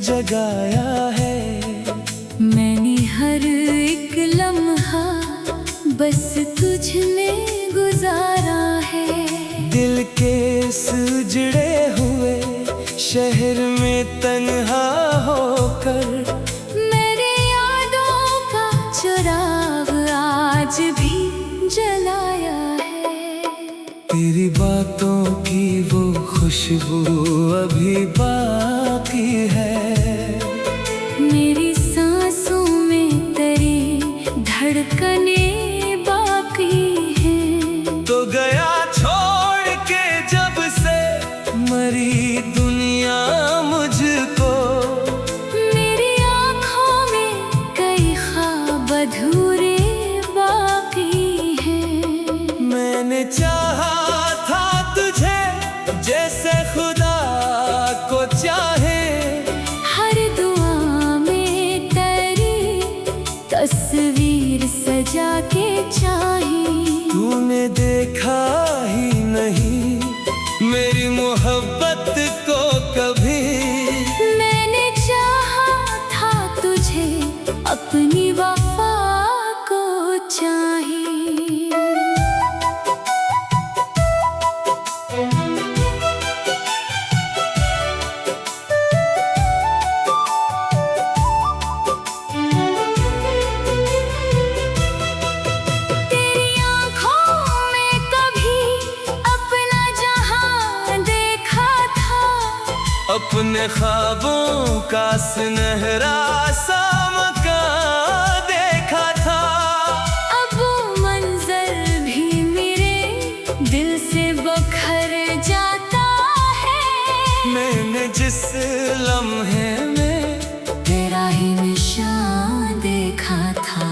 जगाया है। मैंने हर एक लम्हा बस तुझ में गुजारा है। दिल के सुजड़े हुए शहर में तन्हा होकर मेरी यादों का चिराग आज भी जलाया है। तेरी बातों की वो खुशबू अभी बाकी है। मेरी सांसों में तेरी धड़कने बाकी हैं। तो गया छोड़ के जब से मरी दुनिया मुझको। मेरी आँखों में कई ख्वाब अधूरे बाकी हैं। मैंने चाहा था तुझे जैसे खुदा को चाहे। हर दुआ में तेरी तस्वीर सजा के चाही। तूने देखा ही नहीं मेरी मोहब्बत को कभी। मैंने चाहा था तुझे अपनी वफा को चाही। अपने ख्वाबों का सुनहरा सा मकान देखा था। अब वो मंजर भी मेरे दिल से बखर जाता है। मैंने जिस लम्हे में तेरा ही निशान देखा था।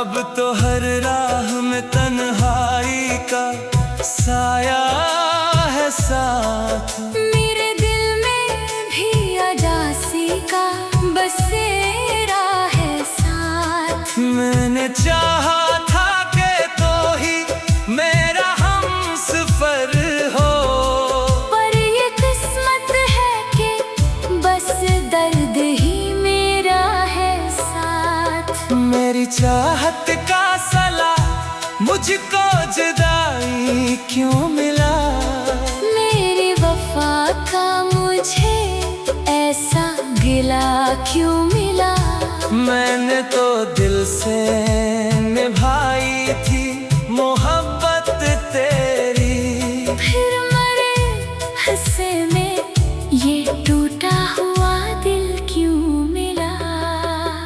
अब तो हर राह में तन्हाई का साया है साथ। का बसेरा है साथ। मैंने चाहा था कि तो ही मेरा हमसफर हो। पर ये किस्मत है कि बस दर्द ही मेरा है साथ। मेरी चाहत का सला मुझको जुदाई क्यों मिला। मेरी वफा का मुझे ऐसा गिला क्यों मिला। मैंने तो दिल से निभाई थी मोहब्बत तेरी। फिर मरे हिस्से में ये टूटा हुआ दिल क्यों मिला।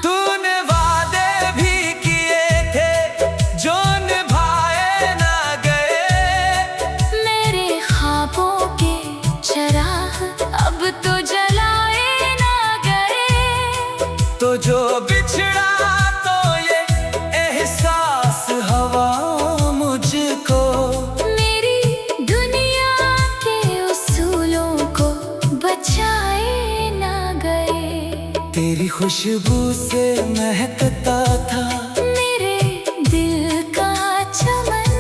तूने वादे भी किए थे जो निभाए ना गए। मेरे ख्वाबों के चिराग अब तो जलाए तो जो बिछड़ा तो ये एहसास हवा मुझको। मेरी दुनिया के उसूलों को बचाए ना गए। तेरी खुशबू से महकता था मेरे दिल का चमन।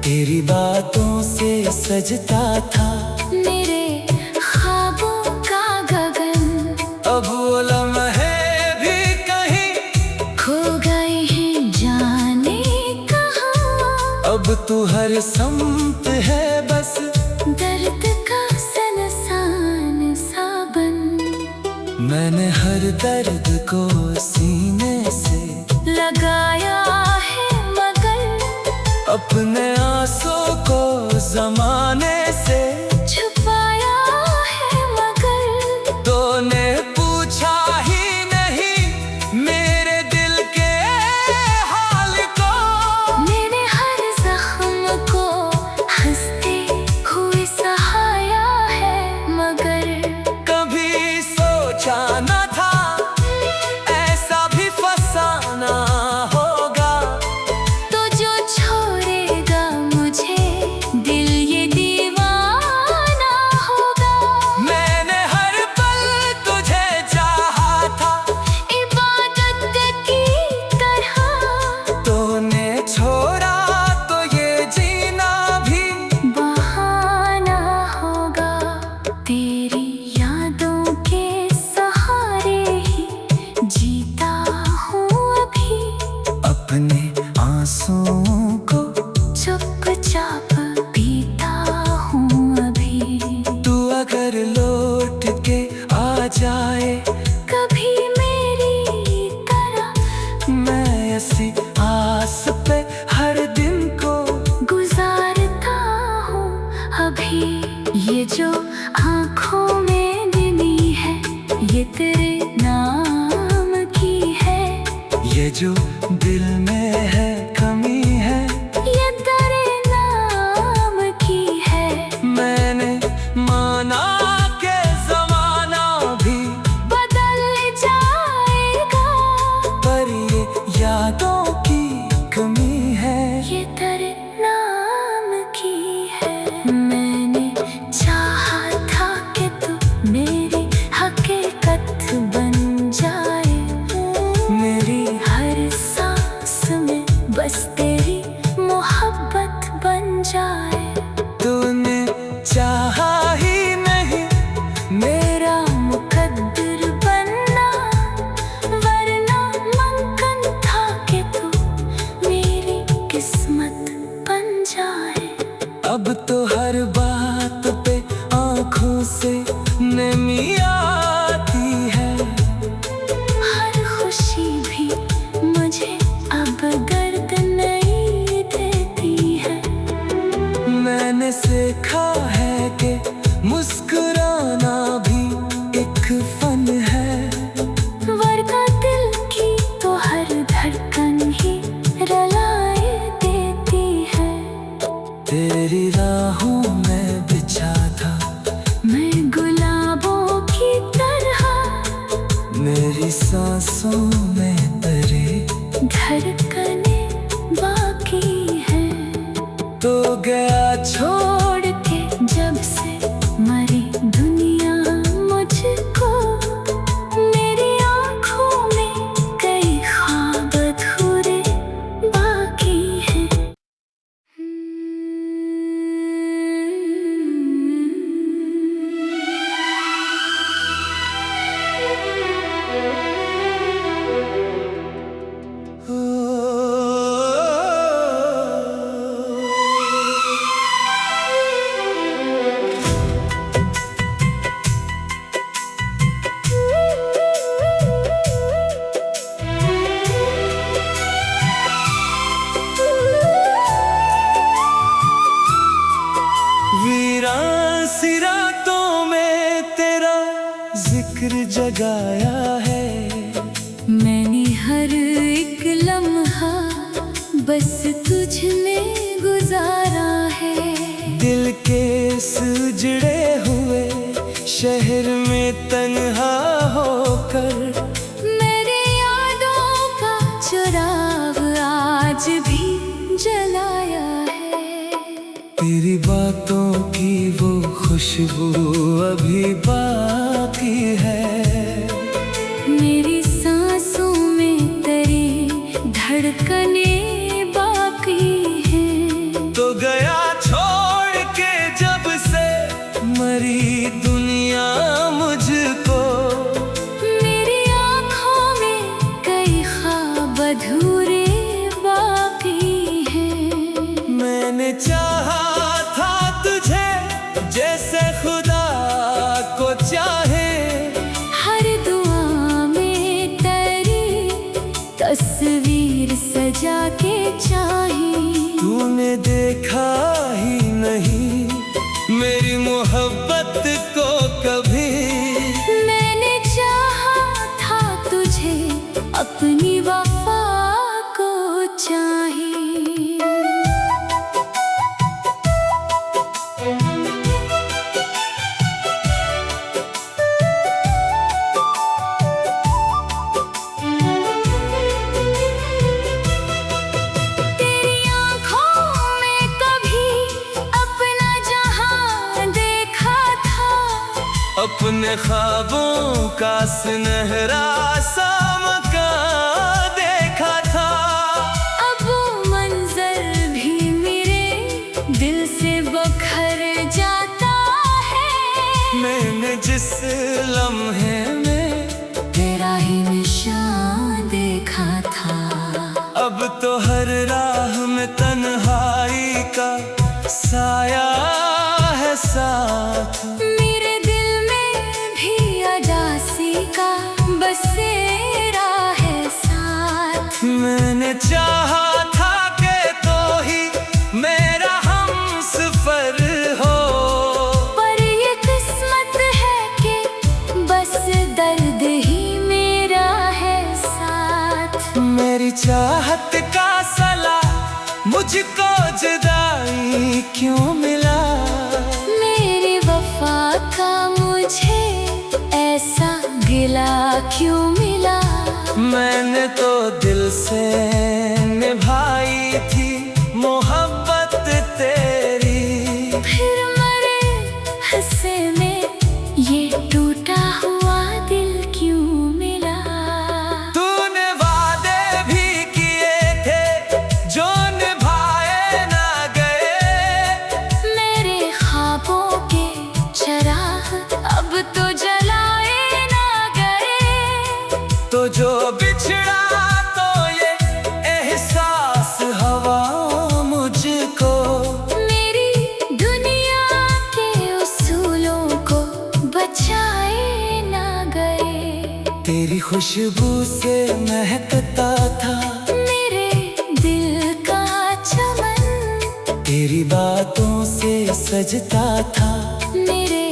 तेरी बातों से सजता था मेरे ख्वाबों का गगन। अब वो लम्हे अब तू हर संत है बस दर्द का सनसान सा बन। मैंने हर दर्द को सीने से लगाया है मगर अपने आंसू को ज़माने से छुपाया है मगर। तूने पूछा ही नहीं मेरे दिल के हाल को। मैंने हर जख्म को हंसते हुए सहाया है मगर। कभी सोचा न था ऐसा भी फसाना होगा। तो जो छोड़ेगा मुझे दिल ये दीवाना अब तो हर बात पे आंखों से नमी आती है। हर खुशी भी मुझे अब दर्द नहीं देती है। मैंने सीखा है कि मुस्कुराना भी एक फन है। वरना दिल की तो हर धड़कन ही रुलाए देती है। तेरी राहों में बिछा था मैं गुलाबों की तरह, मेरी सांसों में तेरे धड़कने बाकी है। तो गया छोड़ के जब से मरी दुनिया मुझको, मेरी आँखों में कई ख्वाब अधूरे बाकी हैं। वीरान सी रातों में तेरा जिक्र जगाया है। मैंने हर एक लम्हा बस तुझ में गुजारा है। दिल के सुजड़े हुए शहर में तन्हा होकर मेरी यादों का चिराग आज भी जलाया है। तेरी बातों की वो खुशबू अभी बाकी है। मेरी सांसों में तेरी धड़कने बाकी हैं। तो गया छोड़ के जब से मरी दुनिया मुझको, मेरी आँखों में कई ख्वाब अधूरे बाकी हैं। मैंने चाहा था तुझे जैसे खुदा को चाहे। हर दुआ में तेरी तस्वीर सजा के चाहिए। तूने देखा ही नहीं मेरी मोहब्बत को कभी। मैंने चाहा था तुझे अपनी वफा को चाहिए। तेरी आँखों में कभी अपना जहां देखा था। अपने ख्वाबों का सुनहरा सा मकान देखा था। अब वो मंजर भी मेरे दिल से बखर जाता है। मैंने जिस लम्हे में तेरा ही निशान देखा था। अब तो हर राह में तन्हाई का साया है साथ। मेरे दिल में भी अजासी का बसेरा है साथ। मैंने चाहा था कि तो ही मेरा हमसफर हो। पर ये किस्मत है कि बस दर्द ही मेरा है साथ। मेरी चाहत का सला मुझको जुदाई क्यों मिला। मेरी वफा का मुझे ऐसा गिला क्यों मिला। मैंने तो दिल से निभाई थी मोहब्बत तेरी। फिर मरे हंसे में ये टूटा हुआ दिल क्यों मिला। तूने वादे भी किए थे जो निभाए ना गए। मेरे ख्वाबों के चराग अब तो जलाए ना गए। तो जो बिछड़ा तो ये खुशबू से महकता था मेरे दिल का चमन, तेरी बातों से सजता था मेरे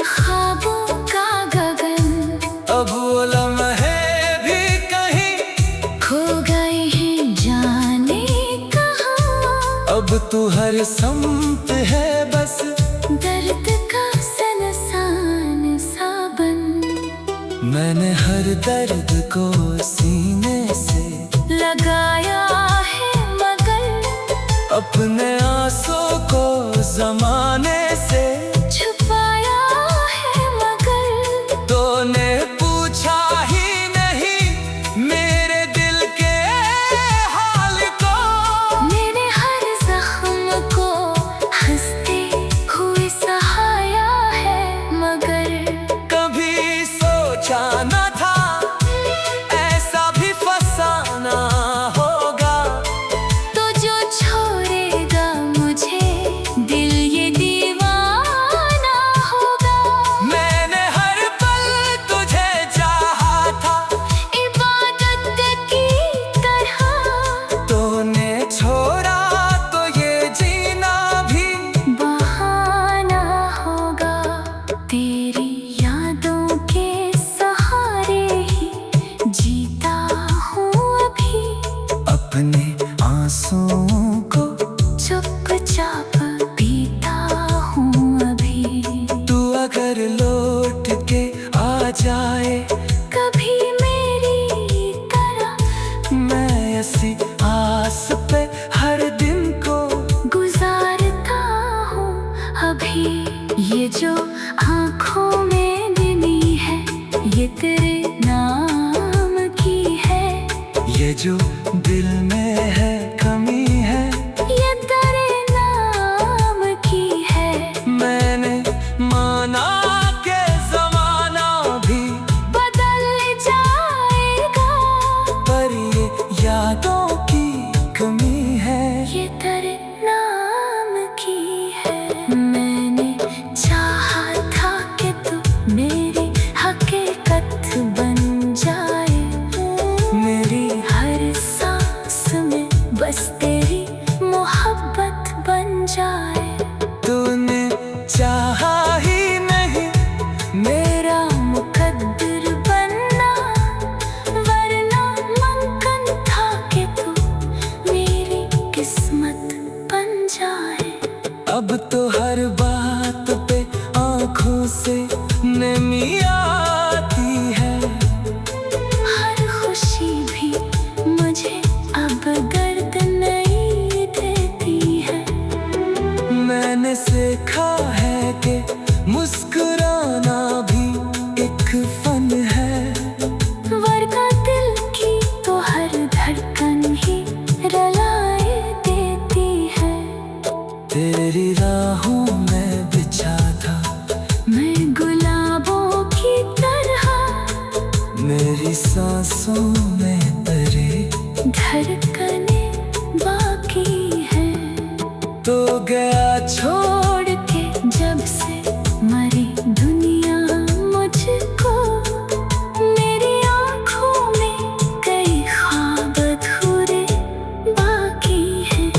ख्वाबों का गगन। अब वो लम्हे भी कहीं खो गए हैं जाने कहाँ, अब तू हर सम्त है बस दर्द का सनसान सा बन। मैंने हर दर्द को सीने से लगाया है मगर अपने आंसू को जमाने से छुपाया है मगर तूने पूछा ही नहीं मेरे दिल के हाल को। मैंने हर जख्म को हंसते हुए सहाया है मगर कभी सोचा न था ऐसा भी फसाना होगा, तो जो छोड़ेगा मुझे दिल ये दीवाना होगा। मैंने हर पल तुझे चाहा था इबादत की तरह तूने छोड़ा तो ये जीना भी बहाना होगा। तेरी यादों के सहारे ही जीता हूँ अभी, अपने आंसुओं को चुपचाप पीता हूँ अभी। तू अगर लौट के आ जाए कभी मेरी तरह मैं ऐसी आस पे हर दिन को गुजारता हूँ अभी। ये जो आँखों में गिनी है ये तेरे नाम की है, ये जो दिल में है कमी है ये तेरे नाम की है। मैंने माना के जमाना भी बदल जाएगा पर ये यादों की कमी है। ये तेरे नाम की है। मैंने चाहा था कि तू मेरी हकीकत बन जाए, मेरी हर सांस में बस तेरी मोहब्बत बन जाए। तूने चाहा ही नहीं मेरा मुकद्दर बनना, वरना मुमकिन था कि तू मेरी किस्मत बन जाए। अब तो हर बात पे आंखों से नमी आती है, हर खुशी भी मुझे अब दर्द नहीं देती है। मैंने सीखा है कि मुस्कुराना भी एक फन है, वरना दिल की तो हर धड़कन ही रुलाए देती है। तेरी राहों में बिछा था मैं गुलाबों की तरह, मेरी सांसों में तेरे धड़कने बाकी है। तो गया छोड़ के जब से मरी दुनिया मुझको, मेरी आँखों में कई ख्वाब अधूरे बाकी हैं।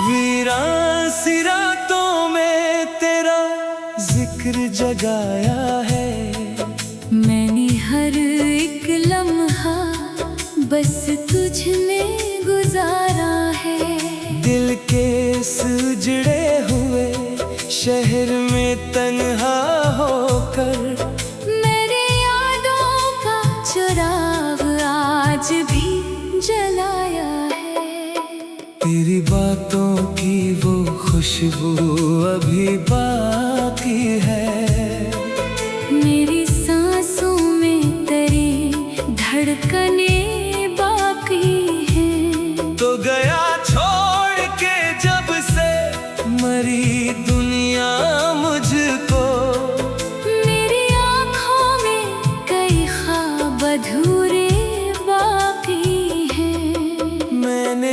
वीरान सी रातों में तेरा जिक्र जगाया है, मैंने हर एक लम्हा बस तुझ में गुजारा है। दिल के सुजड़े हुए शहर में तन्हा होकर मेरी यादों का चिराग आज भी जलाया है। तेरी बातों की वो खुशबू अभी बाकी है। मेरी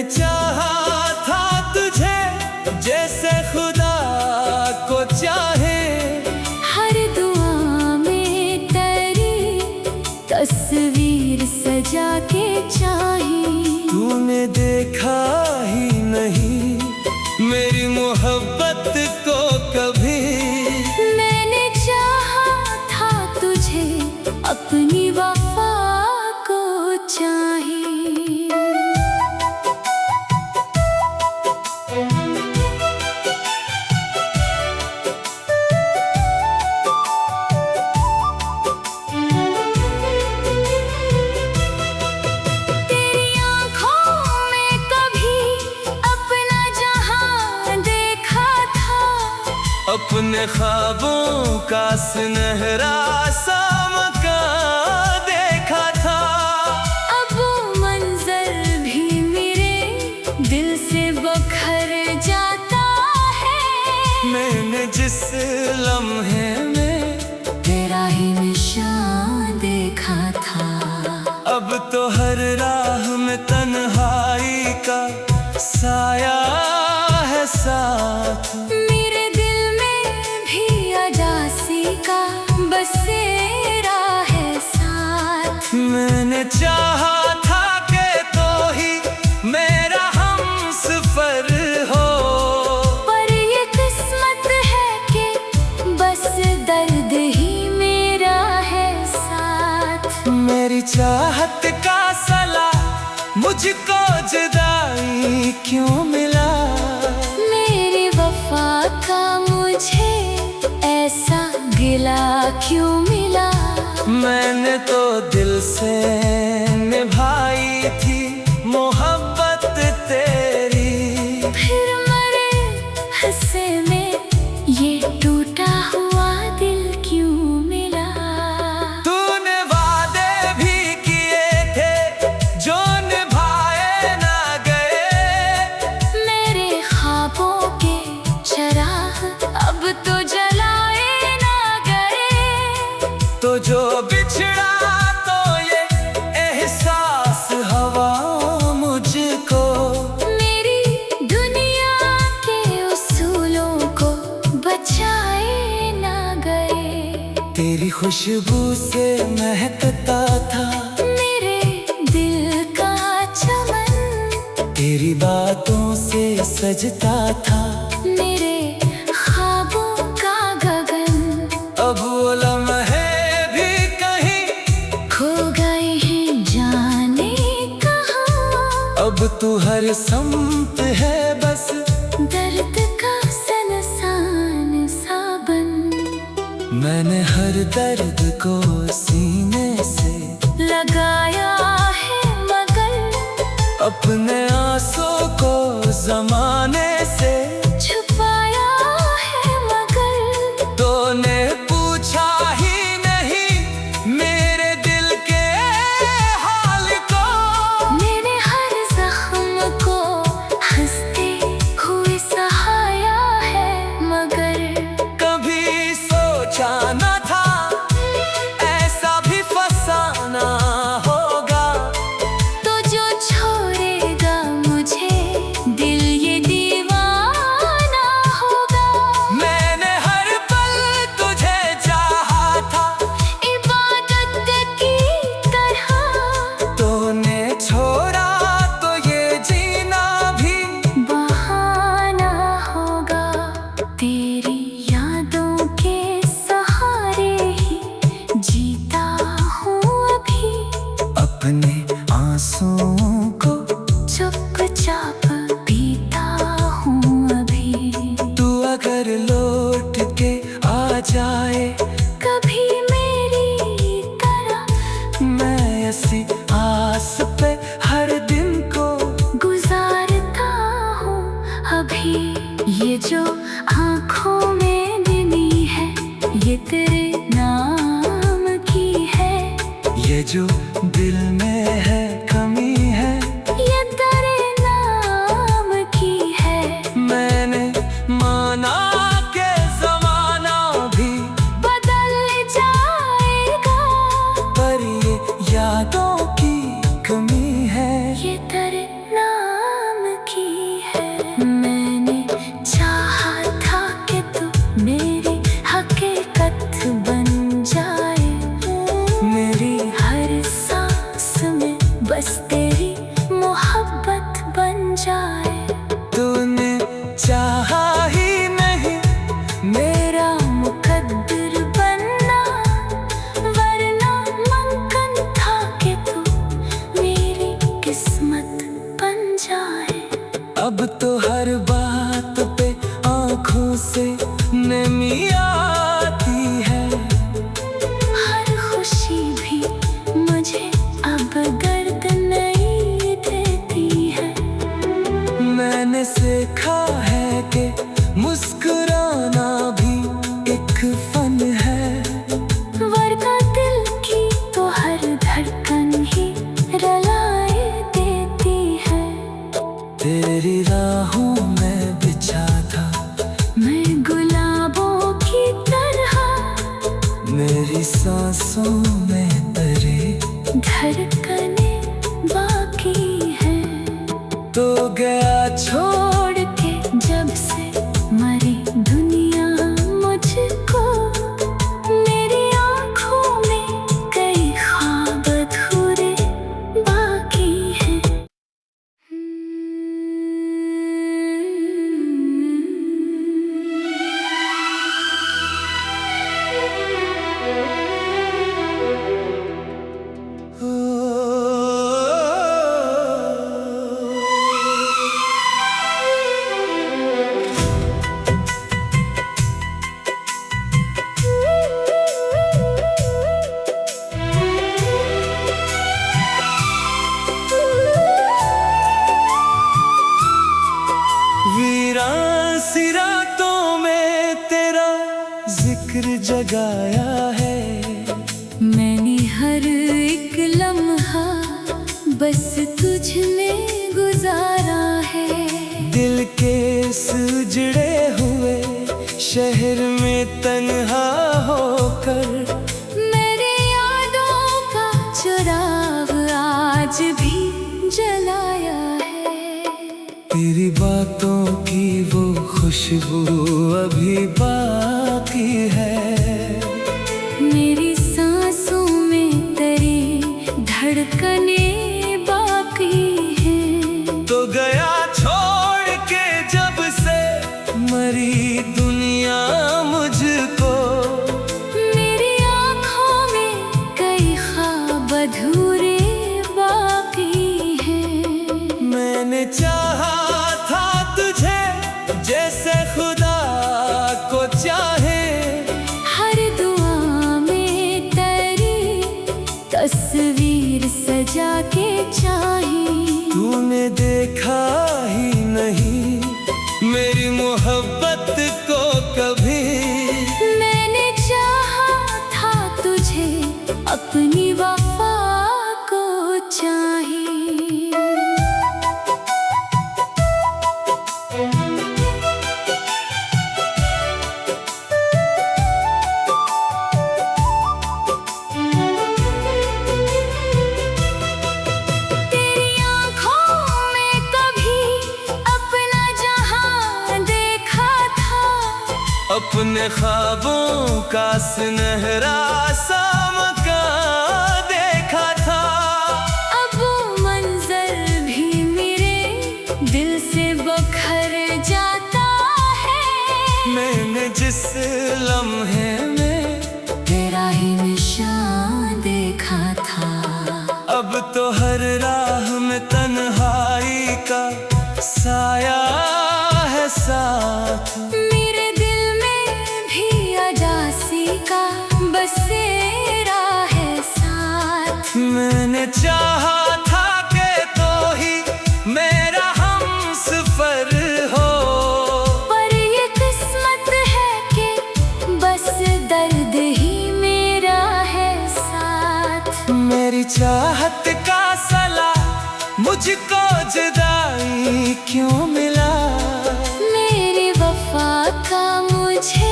मैंने चाहा था तुझे जैसे खुदा को चाहे, हर दुआ में तेरी तस्वीर सजा के चाही। तूने देखा ही नहीं मेरी मोहब्बत को कभी, मैंने चाहा था तुझे अपनी वफा को चाही। अपने ख्वाबों का सुनहरा सा मकान देखा था। अब वो मंजर भी मेरे दिल से बखर जाता है। मैंने जिस लम्हे में तेरा ही निशान देखा था, अब तो हर राह में तन्हाई का साया है साथ। का बसेरा है साथ। मैंने चाहा था कि तो ही मेरा हमसफर हो, पर ये किस्मत है कि बस दर्द ही मेरा है साथ। मेरी चाहत का सला मुझको जुदाई क्यों मिला, मेरी वफा का मुझे ऐसा गिला क्यों मिला। मैंने तो दिल से निभाई थी मोहब्बत तेरी, फिर मरे हिस्से में ये टूटा हुआ दिल क्यों मिला। तूने वादे भी किए थे जो निभाए ना गए, मेरे ख्वाबों के चराग अब तो जलाए ना गए। तो जो बिछड़ा तो ये एहसास हवा मुझको, मेरी दुनिया के उसूलों को बचाए ना गए। तेरी खुशबू से महकता था मेरे दिल का चमन, तेरी बातों से सजता था मेरे ख्वाबों का गगन। अब वो लम्हे भी कहीं खो गए हैं जाने कहाँ, अब तू हर सम्त है बस दर्द का सनसान सा बन। मैंने हर दर्द को सीने से लगाया है मगर अपने आंसू को जमाने से छुपाया है मगर। तूने पूछा ही नहीं मेरे दिल के हाल को, मैंने हर जख्म को हंसते हुए सहाया है मगर। कभी सोचा न था ऐसा भी फसाना होगा, तो जो छोड़ेगा मुझे दिल ये दीवाना होगा। मैंने हर पल तुझे चाहा था इबादत की तरह, तूने छोड़ा तो ये जीना भी बहाना होगा। तेरी यादों के सहारे ही जीता हूँ अभी, अपने आंसुओं को चुपचाप पीता हूँ अभी। तू अगर लौट के आ जाए कभी मेरी तरह मैं ऐसी आस पे हर दिन को गुजारता हूँ अभी। ये जो आँखों में नमी है ये तेरे नाम की है, ये जो दिल में है कमी है ये तेरे नाम की है। मैंने माना के जमाना भी बदल जाएगा पर ये यादों की कमी है। ये तेरे नाम अब तो हर बात पे आँखों से नमी आती है। हर खुशी भी मुझे अब दर्द नहीं देती है। मैंने सीखा है कि मुस्कुराना भी एक फन है। वरना दिल की तो हर धड़कन ही रुलाए देती है। तेरी राहों में बिछा था मैं गुलाबों की तरह, मेरी सांसों में तेरे धड़कने बाकी है। तो गया छोड़ के जब से मरी दुनिया मुझको, मेरी आँखों में कई ख्वाब अधूरे बाकी हैं। वीरान सी रातों में तेरा जिक्र जगाया है। मैंने हर एक लम्हा बस तुझ में गुजारा है। दिल के सुजड़े हुए शहर में तन्हा होकर मेरी यादों का चिराग आज भी जलाया है। तेरी बातों की वो खुशबू अभी बाकी है। मेरी सांसों में तेरी धड़कने बाकी हैं। तो गया छोड़ के जब से मरी दुनिया मुझको, मेरी आँखों में कई ख्वाब अधूरे बाकी हैं। मैंने चाहा था तुझे जैसे खुदा को चाहे। हर दुआ में तेरी तस्वीर सजा के चाही। तूने देखा ही नहीं मेरी मोहब्बत को कभी। मैंने चाहा था तुझे अपनी वफा को चाही। अपने ख्वाबों का सुनहरा सा मकान देखा था। अब वो मंजर भी मेरे दिल से बखर जाता है। मैंने जिस लम्हे में तेरा ही निशान देखा था। अब तो हर राह में तन्हाई का साया है साथ। का बसेरा है साथ। मैंने चाहा था कि तो ही मेरा हमसफर हो, पर ये किस्मत है कि बस दर्द ही मेरा है साथ। मेरी चाहत का सला मुझको जुदाई क्यों मिला। मेरी वफा का मुझे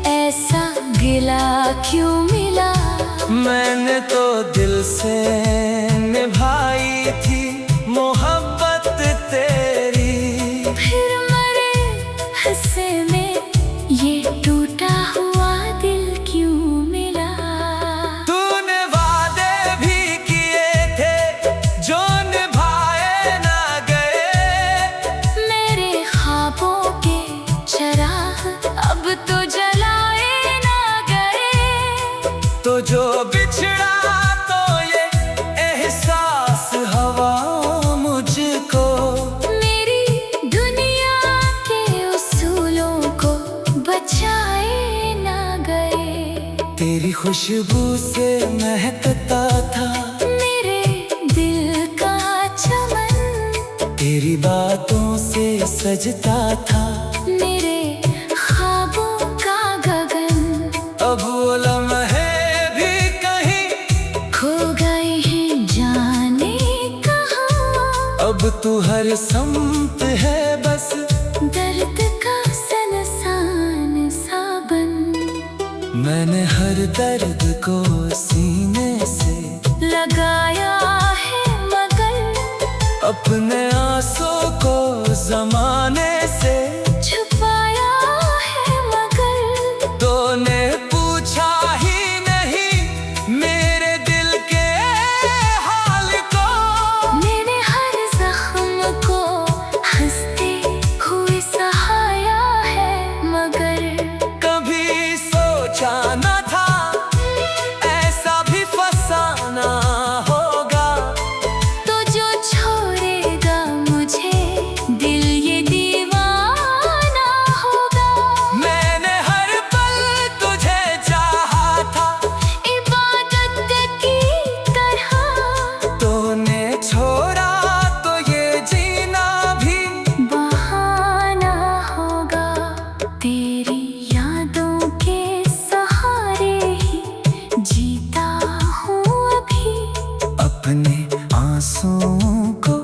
ऐसा गिला क्यों मिला। मैंने तो दिल से निभाई थी मोहब्बत तेरी। फिर मरे हिस्से में ये टूटा हुआ दिल क्यों मिला। तूने वादे भी किए थे जो निभाए ना गए। खुशबू से महकता था मेरे दिल का चमन, तेरी बातों से सजता था मेरे ख्वाबों का गगन। अब वो लम्हे भी कहीं खो गए हैं जाने कहाँ, अब तू हर सम्त है बस दर्द का सनसान सा बन। मैंने हर दर्द को सीने से लगाया है मगर अपने आंसू को जमाने से छुपाया है मगर। तूने पूछा ही नहीं मेरे दिल के हाल को, मैंने हर जख्म को हंसते हुए सहाया है मगर। कभी सोचा न था ऐसा भी फसाना होगा, तो जो छोड़ेगा मुझे दिल ये दीवाना होगा। मैंने हर पल तुझे चाहा था इबादत की तरह तूने छोड़ा तो ये जीना भी बहाना होगा। तेरी यादों के सहारे ही जीता हूँ अभी, अपने आंसुओं को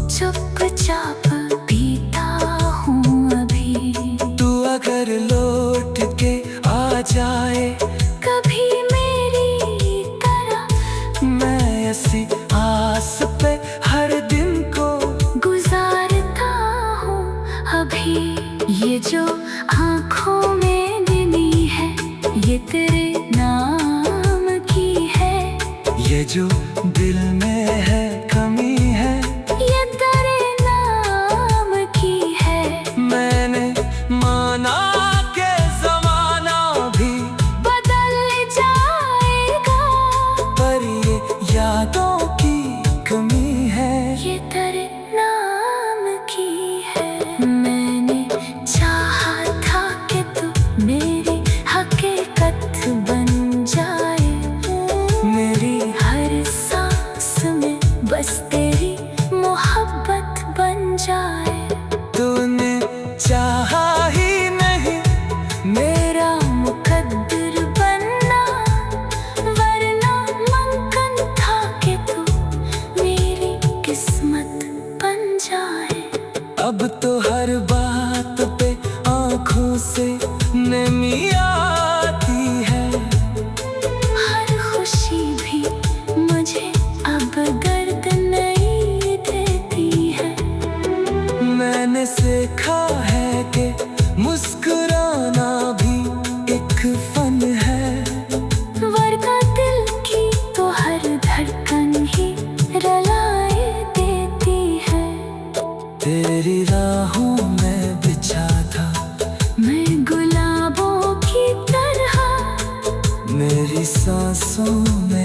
चुपचाप पीता हूँ अभी। तू अगर लौट के आ जाए कभी मेरी तरह मैं ऐसी आस पे हर दिन को गुजारता हूँ अभी। ये जो आँखों में नमी है ये तेरे नाम की है, ये जो दिल में है कमी है ये तेरे नाम की है। मैंने माना के जमाना भी बदल जाएगा पर ये यादों की कमी है। ये तेरे नाम की है। मैंने चाहा था कि तू मेरी हकीकत बन जाए, मेरी हर सांस में बस तेरी मोहब्बत बन जाए। तूने चाहा ही नहीं मेरा मुकद्दर बनना, वरना मुमकिन था कि तू मेरी किस्मत बन जाए। अब तो हर बात पे आँखों से नमी आती है, हर खुशी भी मुझे अब दर्द नहीं देती है। मैंने सीखा है कि मुस्कुराना भी एक फन है, वरना दिल की तो हर धड़कन ही रुलाए देती है। तेरी राहों में बिछा था मैं गुलाबों की तरह मेरी सांसों में